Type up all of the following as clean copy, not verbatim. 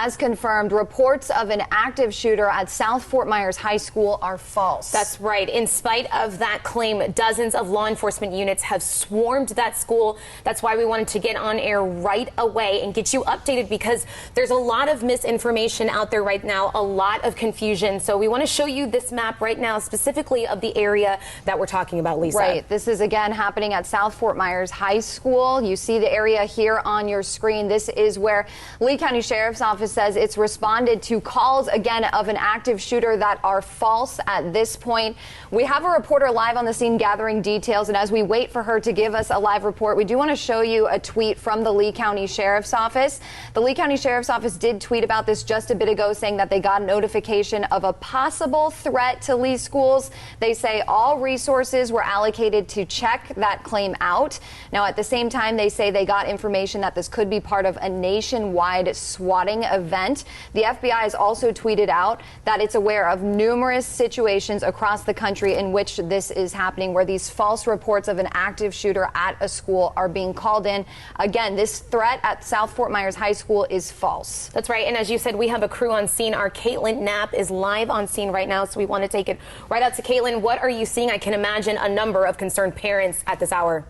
has confirmed reports of an active shooter at South Fort Myers High School are false. That's right. In spite of that claim, dozens of law enforcement units have swarmed that school. That's why we wanted to get on air right away and get you updated, because there's a lot of misinformation out there right now, a lot of confusion. So we want to show you this map right now, specifically of the area that we're talking about, Lisa. Right. This is again happening at South Fort Myers High School. You see the area here on your screen. This is where Lee County Sheriff's Office says it's responded to calls again of an active shooter that are false at this point. We have a reporter live on the scene gathering details, and as we wait for her to give us a live report, we do want to show you a tweet from the Lee County Sheriff's Office. The Lee County Sheriff's Office did tweet about this just a bit ago, saying that they got notification of a possible threat to Lee schools. They say all resources were allocated to check that claim out. Now, at the same time, they say they got information that this could be part of a nationwide swatting event. The FBI has also tweeted out that it's aware of numerous situations across the country in which this is happening, where these false reports of an active shooter at a school are being called in. Again, this threat at South Fort Myers High School is false. That's right. And as you said, we have a crew on scene. Our Caitlin Knapp is live on scene right now, so we want to take it right out to Caitlin. What are you seeing? I can imagine a number of concerned parents at this hour.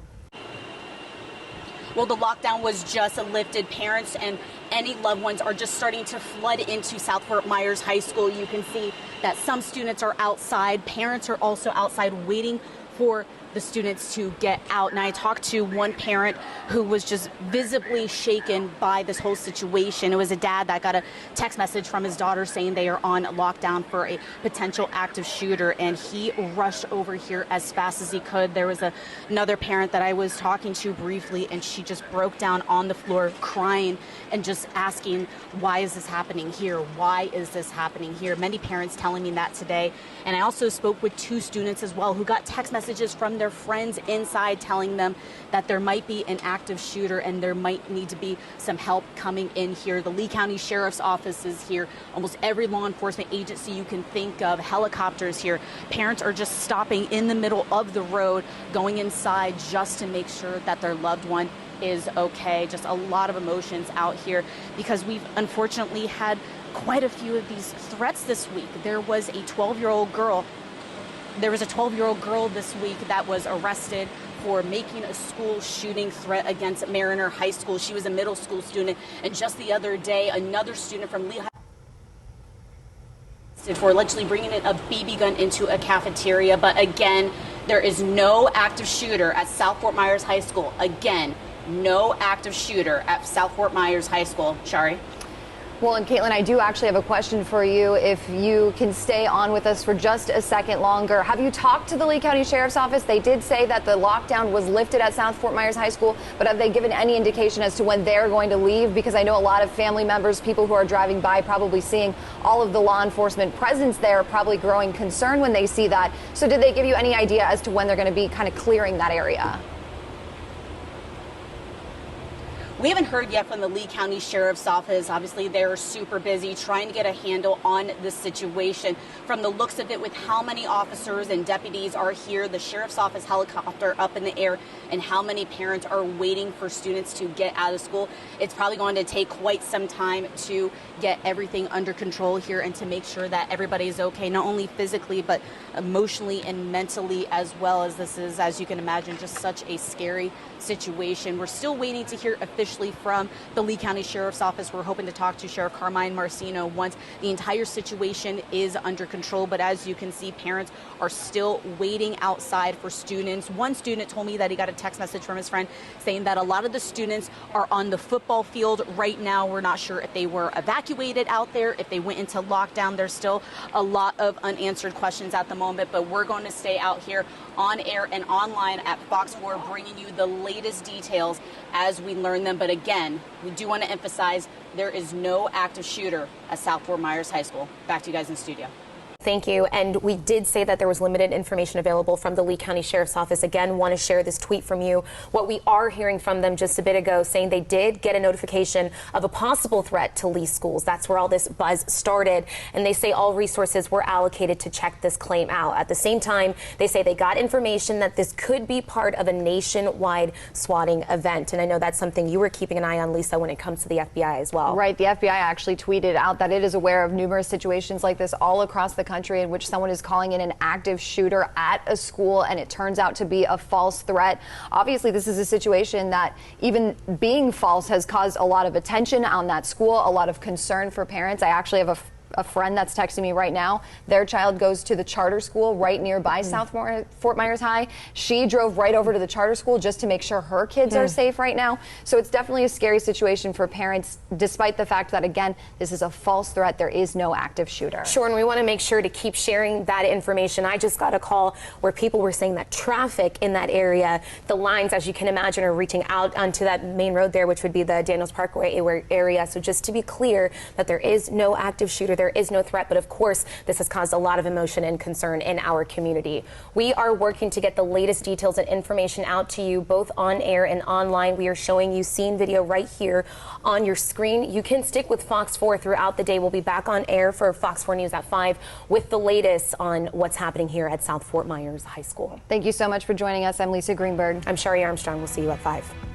Well, the lockdown was just lifted. Parents and any loved ones are just starting to flood into South Fort Myers High School. You can see that some students are outside. Parents are also outside waiting for the students to get out. And I talked to one parent who was just visibly shaken by this whole situation. It was a dad that got a text message from his daughter saying they are on lockdown for a potential active shooter, and he rushed over here as fast as he could. There was another parent that I was talking to briefly, and she just broke down on the floor crying and just asking, why is this happening here? Why is this happening here? Many parents telling me that today. And I also spoke with two students as well who got text messages from their friends inside telling them that there might be an active shooter and there might need to be some help coming in here. The Lee County Sheriff's Office is here. Almost every law enforcement agency you can think of, helicopters here. Parents are just stopping in the middle of the road, going inside just to make sure that their loved one is okay. Just a lot of emotions out here, because we've unfortunately had quite a few of these threats this week. There was a 12-year-old girl this week that was arrested for making a school shooting threat against Mariner High School. She was a middle school student, and just the other day, another student from Lehigh for allegedly bringing in a BB gun into a cafeteria. But again, there is no active shooter at South Fort Myers High School. Again, no active shooter at South Fort Myers High School. Shari? Well, and Caitlin, I do actually have a question for you, if you can stay on with us for just a second longer. Have you talked to the Lee County Sheriff's Office? They did say that the lockdown was lifted at South Fort Myers High School, but have they given any indication as to when they're going to leave? Because I know a lot of family members, people who are driving by, probably seeing all of the law enforcement presence there, probably growing concerned when they see that. So did they give you any idea as to when they're going to be kind of clearing that area? We haven't heard yet from the Lee County Sheriff's Office. Obviously, they're super busy trying to get a handle on this situation. From the looks of it, with how many officers and deputies are here, the Sheriff's Office helicopter up in the air, and how many parents are waiting for students to get out of school, it's probably going to take quite some time to get everything under control here and to make sure that everybody is okay, not only physically, but emotionally and mentally as well. As this is, as you can imagine, just such a scary situation. We're still waiting to hear officially from the Lee County Sheriff's Office. We're hoping to talk to Sheriff Carmine Marcino once the entire situation is under control. But as you can see, parents are still waiting outside for students. One student told me that he got a text message from his friend saying that a lot of the students are on the football field right now. We're not sure if they were evacuated out there, if they went into lockdown. There's still a lot of unanswered questions at the moment, but we're going to stay out here on air and online at Fox 4, bringing you the latest details as we learn them. But again, we do want to emphasize there is no active shooter at South Fort Myers High School. Back to you guys in the studio. Thank you. And we did say that there was limited information available from the Lee County Sheriff's Office. Again, want to share this tweet from you. What we are hearing from them just a bit ago, saying they did get a notification of a possible threat to Lee schools. That's where all this buzz started. And they say all resources were allocated to check this claim out. At the same time, they say they got information that this could be part of a nationwide swatting event. And I know that's something you were keeping an eye on, Lisa, when it comes to the FBI as well. Right. The FBI actually tweeted out that it is aware of numerous situations like this all across the country in which someone is calling in an active shooter at a school and it turns out to be a false threat. Obviously, this is a situation that even being false has caused a lot of attention on that school, a lot of concern for parents. I actually have a friend that's texting me right now. Their child goes to the charter school right nearby Fort Myers High. She drove right over to the charter school just to make sure her kids are safe right now. So it's definitely a scary situation for parents, despite the fact that, again, this is a false threat. There is no active shooter. Sure, and we want to make sure to keep sharing that information. I just got a call where people were saying that traffic in that area, the lines, as you can imagine, are reaching out onto that main road there, which would be the Daniels Parkway area. So just to be clear that there is no active shooter, there is no threat, but of course, this has caused a lot of emotion and concern in our community. We are working to get the latest details and information out to you, both on air and online. We are showing you scene video right here on your screen. You can stick with Fox 4 throughout the day. We'll be back on air for Fox 4 News at 5 with the latest on what's happening here at South Fort Myers High School. Thank you so much for joining us. I'm Lisa Greenberg. I'm Shari Armstrong. We'll see you at 5.